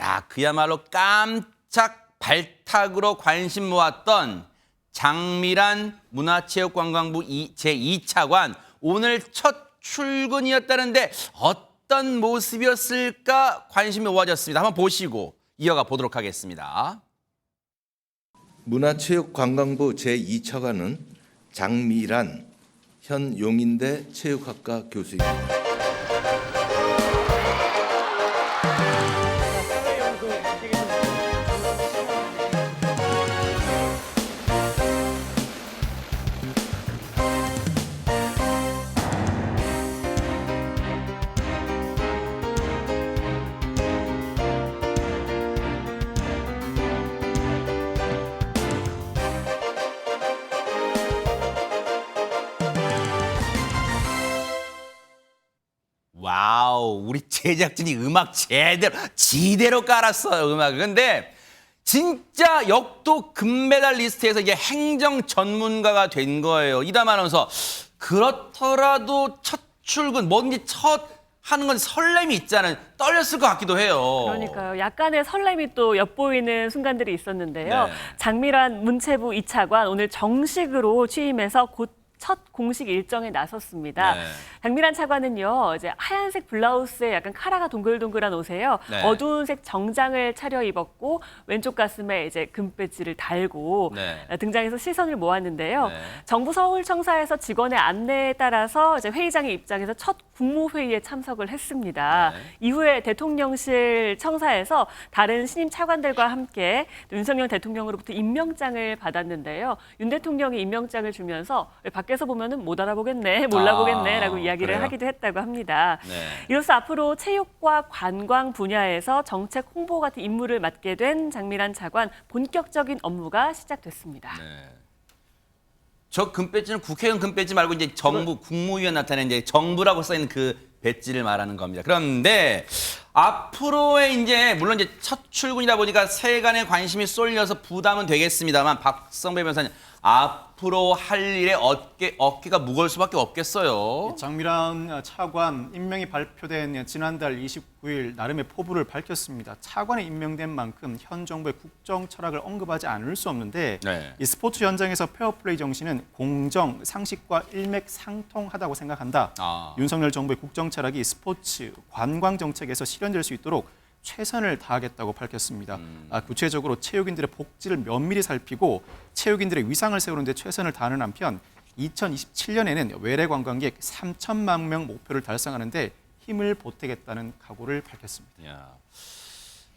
야, 그야말로 깜짝 발탁으로 관심 모았던 장미란 문화체육관광부 제2차관 오늘 첫 출근이었다는데 어떤 모습이었을까 관심이 모아졌습니다. 한번 보시고 이어가 보도록 하겠습니다. 문화체육관광부 제2차관은 장미란 현 용인대 체육학과 교수입니다. 와우, 우리 제작진이 음악 지대로 깔았어요, 음악을. 근데 진짜 역도 금메달리스트에서 이제 행정 전문가가 된 거예요. 이담 아나운서, 그렇더라도 첫 출근, 뭔지 첫 하는 건 설렘이 있잖아요. 떨렸을 것 같기도 해요. 그러니까요. 약간의 설렘이 또 엿보이는 순간들이 있었는데요. 네. 장미란 문체부 2차관 오늘 정식으로 취임해서 곧 첫 공식 일정에 나섰습니다. 네. 장미란 차관은요, 이제 하얀색 블라우스에 약간 카라가 동글동글한 옷에요. 네. 어두운 색 정장을 차려입었고 왼쪽 가슴에 이제 금배지를 달고 네. 등장해서 시선을 모았는데요. 네. 정부 서울청사에서 직원의 안내에 따라서 이제 회의장에 입장해서 첫 국무회의에 참석을 했습니다. 네. 이후에 대통령실 청사에서 다른 신임 차관들과 함께 윤석열 대통령으로부터 임명장을 받았는데요. 윤 대통령이 임명장을 주면서 밖에서 보면은 못 알아보겠네, 몰라보겠네라고 이야기를 그래요? 하기도 했다고 합니다. 네. 이로써 앞으로 체육과 관광 분야에서 정책 홍보 같은 임무를 맡게 된 장미란 차관 본격적인 업무가 시작됐습니다. 네. 저 금배지는 국회의원 금배지 말고 이제 정부 국무위원 나타낸 이제 정부라고 써 있는 그 배지를 말하는 겁니다. 그런데 앞으로의 이제 물론 이제 첫 출근이다 보니까 세간의 관심이 쏠려서 부담은 되겠습니다만 박성배 변호사님 앞으로 할 일에 어깨가 무거울 수밖에 없겠어요. 장미란 차관 임명이 발표된 지난달 29일 나름의 포부를 밝혔습니다. 차관에 임명된 만큼 현 정부의 국정 철학을 언급하지 않을 수 없는데 네. 이 스포츠 현장에서 페어플레이 정신은 공정, 상식과 일맥상통하다고 생각한다. 윤석열 정부의 국정 철학이 스포츠, 관광 정책에서 실현될 수 있도록 최선을 다하겠다고 밝혔습니다. 구체적으로 체육인들의 복지를 면밀히 살피고 체육인들의 위상을 세우는 데 최선을 다하는 한편 2027년에는 외래 관광객 3천만 명 목표를 달성하는 데 힘을 보태겠다는 각오를 밝혔습니다. 야.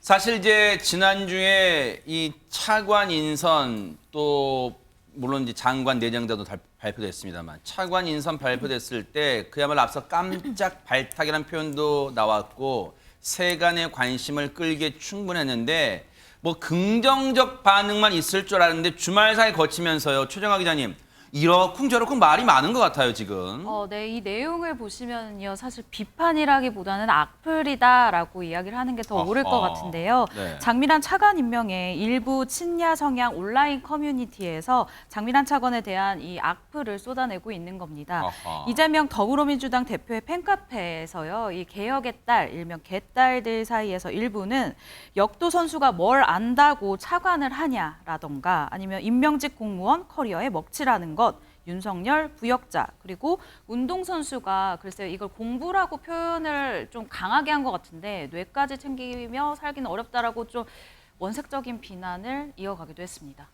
사실 이제 지난주에 이 차관 인선 또 물론 이제 장관 내정자도 발표됐습니다만 차관 인선 발표됐을 때 그야말로 앞서 깜짝 발탁이라는 표현도 나왔고 세간의 관심을 끌기에 충분했는데 뭐 긍정적 반응만 있을 줄 알았는데 주말 사이 거치면서요. 최정화 기자님 이러쿵저러쿵 말이 많은 것 같아요 지금. 네, 이 내용을 보시면요, 사실 비판이라기보다는 악플이다라고 이야기를 하는 게 더 옳을 것 같은데요. 네. 장미란 차관 임명에 일부 친야 성향 온라인 커뮤니티에서 장미란 차관에 대한 이 악플을 쏟아내고 있는 겁니다. 아하. 이재명 더불어민주당 대표의 팬카페에서요, 이 개혁의 딸, 일명 개딸들 사이에서 일부는 역도 선수가 뭘 안다고 차관을 하냐라던가 아니면 임명직 공무원 커리어에 먹칠하는 것, 윤석열 부역자, 그리고 운동선수가 글쎄요 이걸 공부라고 표현을 좀 강하게 한 것 같은데 뇌까지 챙기며 살기는 어렵다라고 좀 원색적인 비난을 이어가기도 했습니다.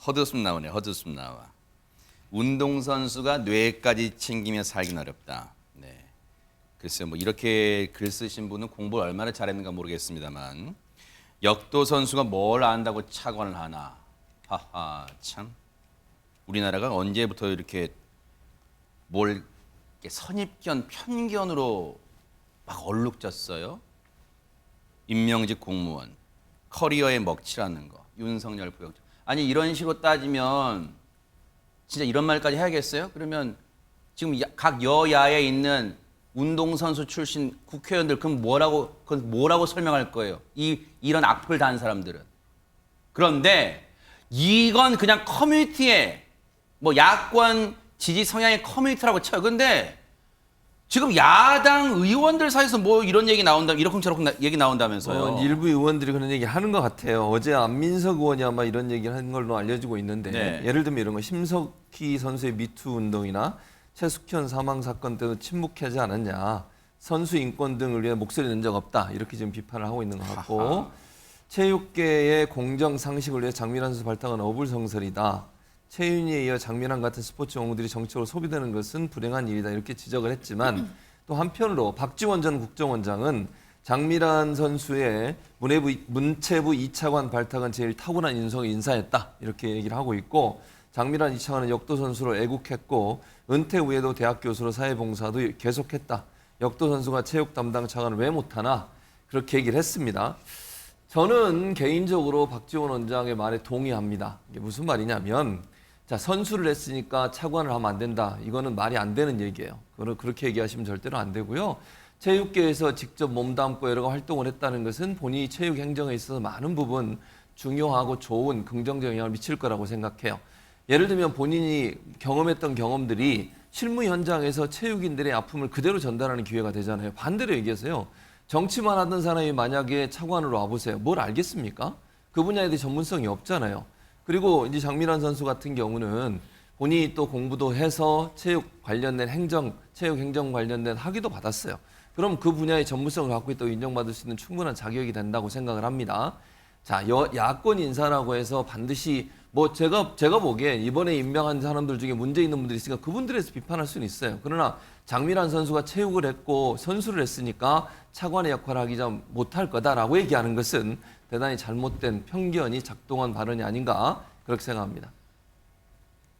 헛웃음 나오네. 헛웃음 나와. 운동선수가 뇌까지 챙기며 살긴 어렵다. 네. 글쎄요 뭐 이렇게 글 쓰신 분은 공부를 얼마나 잘했는가 모르겠습니다만 역도 선수가 뭘 안다고 차관을 하나. 하하 참. 우리나라가 언제부터 이렇게 뭘 이렇게 선입견, 편견으로 막 얼룩졌어요? 임명직 공무원, 커리어에 먹칠하는 거, 윤석열 부역자. 아니 이런 식으로 따지면 진짜 이런 말까지 해야겠어요? 그러면 지금 각 여야에 있는 운동선수 출신 국회의원들 그건 뭐라고 설명할 거예요? 이런 악플 단 사람들은. 그런데 이건 그냥 커뮤니티에 뭐 야권 지지 성향의 커뮤니티라고 쳐요. 근데 지금 야당 의원들 사이에서 뭐 이런 얘기 나온다, 이러쿵저러쿵 얘기 나온다면서요. 일부 의원들이 그런 얘기 하는 것 같아요. 어제 안민석 의원이 아마 이런 얘기를 한 걸로 알려지고 있는데 네. 예를 들면 이런 거 심석희 선수의 미투 운동이나 최숙현 사망 사건 때도 침묵하지 않았냐. 선수 인권 등을 위해 목소리 낸 적 없다. 이렇게 지금 비판을 하고 있는 것 같고 하하. 체육계의 공정 상식을 위해 장미란 선수 발탁은 어불성설이다. 최윤희에 이어 장미란 같은 스포츠 영웅들이 정치적으로 소비되는 것은 불행한 일이다. 이렇게 지적을 했지만 또 한편으로 박지원 전 국정원장은 장미란 선수의 문체부 2차관 발탁은 제일 타고난 인사였다. 이렇게 얘기를 하고 있고 장미란 2차관은 역도 선수로 애국했고 은퇴 후에도 대학 교수로 사회봉사도 계속했다. 역도 선수가 체육 담당 차관을 왜 못하나 그렇게 얘기를 했습니다. 저는 개인적으로 박지원 원장의 말에 동의합니다. 이게 무슨 말이냐면 자 선수를 했으니까 차관을 하면 안 된다. 이거는 말이 안 되는 얘기예요. 그렇게 얘기하시면 절대로 안 되고요. 체육계에서 직접 몸담고 여러 활동을 했다는 것은 본인이 체육 행정에 있어서 많은 부분 중요하고 좋은 긍정적 영향을 미칠 거라고 생각해요. 예를 들면 본인이 경험했던 경험들이 실무 현장에서 체육인들의 아픔을 그대로 전달하는 기회가 되잖아요. 반대로 얘기해서요. 정치만 하던 사람이 만약에 차관으로 와보세요. 뭘 알겠습니까? 그 분야에 대해 전문성이 없잖아요. 그리고 이제 장미란 선수 같은 경우는 본인이 또 공부도 해서 체육 관련된 체육 행정 관련된 학위도 받았어요. 그럼 그 분야의 전문성을 갖고 있다고 인정받을 수 있는 충분한 자격이 된다고 생각을 합니다. 자, 야권 인사라고 해서 반드시 뭐 제가 보기엔 이번에 임명한 사람들 중에 문제 있는 분들이 있으니까 그분들에서 비판할 수는 있어요. 그러나 장미란 선수가 체육을 했고 선수를 했으니까 차관의 역할을 하기 전 못할 거다라고 얘기하는 것은 대단히 잘못된 편견이 작동한 발언이 아닌가 그렇게 생각합니다.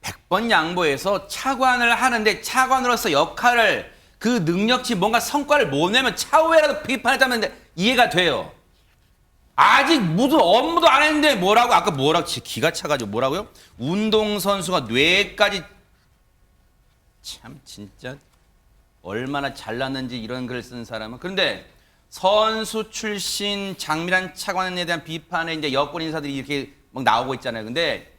100번 양보해서 차관을 하는데 차관으로서 역할을 그 능력치 뭔가 성과를 못 내면 차후에라도 비판했다면 이해가 돼요. 아직 무슨 업무도 안 했는데 뭐라고 아까 기가 차가지고 뭐라고요? 운동선수가 뇌까지 참 진짜 얼마나 잘났는지 이런 글을 쓴 사람은 그런데 선수 출신 장미란 차관에 대한 비판에 이제 여권 인사들이 이렇게 막 나오고 있잖아요. 근데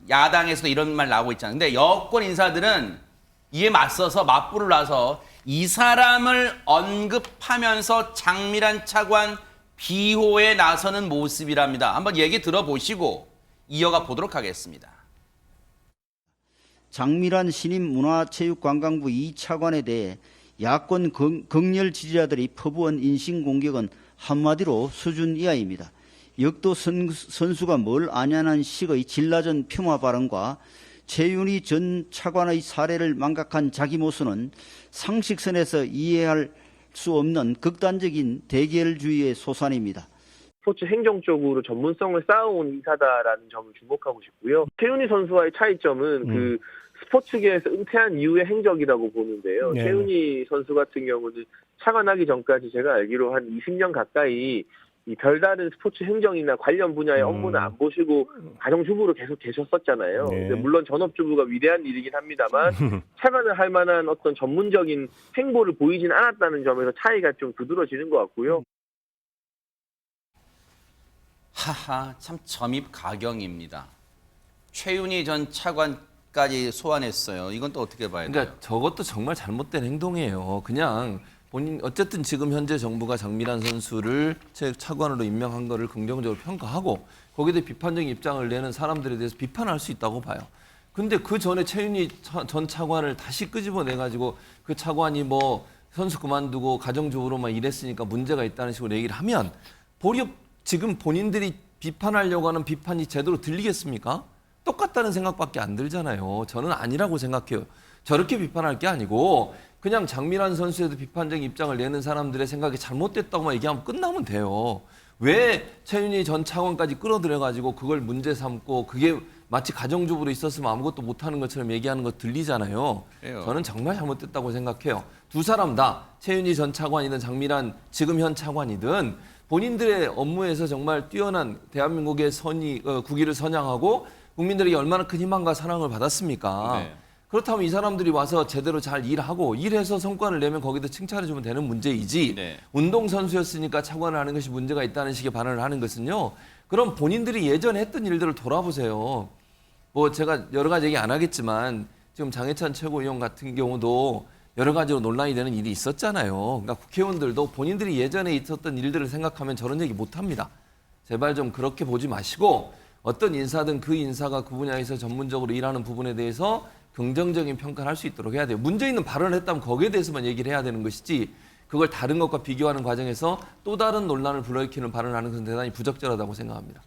야당에서도 이런 말 나오고 있잖아요. 근데 여권 인사들은 이에 맞서서 맞불을 놔서 이 사람을 언급하면서 장미란 차관 비호에 나서는 모습이랍니다. 한번 얘기 들어보시고 이어가 보도록 하겠습니다. 장미란 신임 문화체육관광부 2차관에 대해 야권 극렬 지지자들이 퍼부은 인신공격은 한마디로 수준 이하입니다. 역도 선수가 뭘 아냐는 식의 질낮은 폄하 발언과 최윤희 전 차관의 사례를 망각한 자기 모습은 상식선에서 이해할 수 없는 극단적인 대결주의의 소산입니다. 스포츠 행정 쪽으로 전문성을 쌓아온 이사다라는 점을 주목하고 싶고요. 최윤희 선수와의 차이점은 그 스포츠계에서 은퇴한 이후의 행적이라고 보는데요. 네. 최윤희 선수 같은 경우는 차관하기 전까지 제가 알기로 한 20년 가까이 이 별다른 스포츠 행정이나 관련 분야의 업무는 안 보시고 가정주부로 계속 계셨었잖아요. 네. 근데 물론 전업주부가 위대한 일이긴 합니다만 차관을 할 만한 어떤 전문적인 행보를 보이진 않았다는 점에서 차이가 좀 두드러지는 것 같고요. 하하, 참 점입가경입니다. 최윤희 전 차관까지 소환했어요. 이건 또 어떻게 봐야 돼요? 그러니까 저것도 정말 잘못된 행동이에요. 그냥 본인 어쨌든 지금 현재 정부가 장미란 선수를 차관으로 임명한 거를 긍정적으로 평가하고 거기에 대해 비판적인 입장을 내는 사람들에 대해서 비판할 수 있다고 봐요. 근데 그 전에 최윤희 전 차관을 다시 끄집어내 가지고 그 차관이 뭐 선수 그만두고 가정주부로만 일했으니까 문제가 있다는 식으로 얘기를 하면 도리어 지금 본인들이 비판하려고 하는 비판이 제대로 들리겠습니까? 똑같다는 생각밖에 안 들잖아요. 저는 아니라고 생각해요. 저렇게 비판할 게 아니고 그냥 장미란 선수에도 비판적인 입장을 내는 사람들의 생각이 잘못됐다고만 얘기하면 끝나면 돼요. 왜 최윤희 전 차관까지 끌어들여가지고 그걸 문제 삼고 그게 마치 가정주부로 있었으면 아무것도 못하는 것처럼 얘기하는 거 들리잖아요. 그래요. 저는 정말 잘못됐다고 생각해요. 두 사람 다 최윤희 전 차관이든 장미란 지금 현 차관이든 본인들의 업무에서 정말 뛰어난 대한민국의 국위를 선양하고 국민들에게 얼마나 큰 희망과 사랑을 받았습니까? 네. 그렇다면 이 사람들이 와서 제대로 잘 일하고 일해서 성과를 내면 거기다 칭찬해주면 되는 문제이지 네. 운동선수였으니까 차관을 하는 것이 문제가 있다는 식의 발언을 하는 것은요. 그럼 본인들이 예전에 했던 일들을 돌아보세요. 뭐 제가 여러 가지 얘기 안 하겠지만 지금 장해찬 최고위원 같은 경우도 여러 가지로 논란이 되는 일이 있었잖아요. 그러니까 국회의원들도 본인들이 예전에 있었던 일들을 생각하면 저런 얘기 못합니다. 제발 좀 그렇게 보지 마시고 어떤 인사든 그 인사가 그 분야에서 전문적으로 일하는 부분에 대해서 긍정적인 평가를 할 수 있도록 해야 돼요. 문제 있는 발언을 했다면 거기에 대해서만 얘기를 해야 되는 것이지 그걸 다른 것과 비교하는 과정에서 또 다른 논란을 불러일으키는 발언을 하는 것은 대단히 부적절하다고 생각합니다.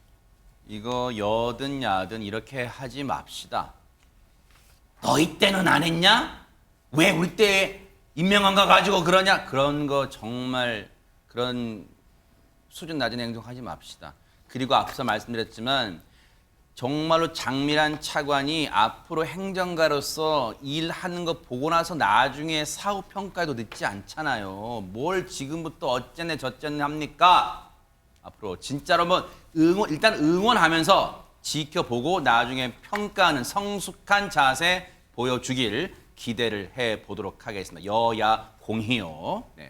이거 여든 야든 이렇게 하지 맙시다. 너희 때는 안 했냐? 왜 우리 때 임명한 거 가지고 그러냐? 그런 거 정말 그런 수준 낮은 행동하지 맙시다. 그리고 앞서 말씀드렸지만 정말로 장미란 차관이 앞으로 행정가로서 일하는 거 보고 나서 나중에 사후 평가도 늦지 않잖아요. 뭘 지금부터 어쨌네 저쨌네 합니까? 앞으로 진짜로 뭐 일단 응원하면서 지켜보고 나중에 평가하는 성숙한 자세 보여주길 기대를 해보도록 하겠습니다. 여야 공히요. 네.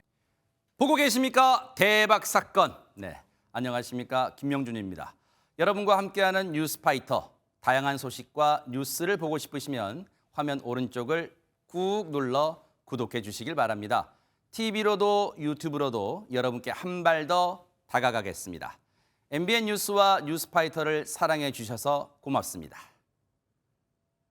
보고 계십니까? 대박 사건. 네, 안녕하십니까? 김명준입니다. 여러분과 함께하는 뉴스파이터. 다양한 소식과 뉴스를 보고 싶으시면 화면 오른쪽을 꾹 눌러 구독해 주시길 바랍니다. TV로도 유튜브로도 여러분께 한 발 더 다가가겠습니다. MBN 뉴스와 뉴스파이터를 사랑해 주셔서 고맙습니다.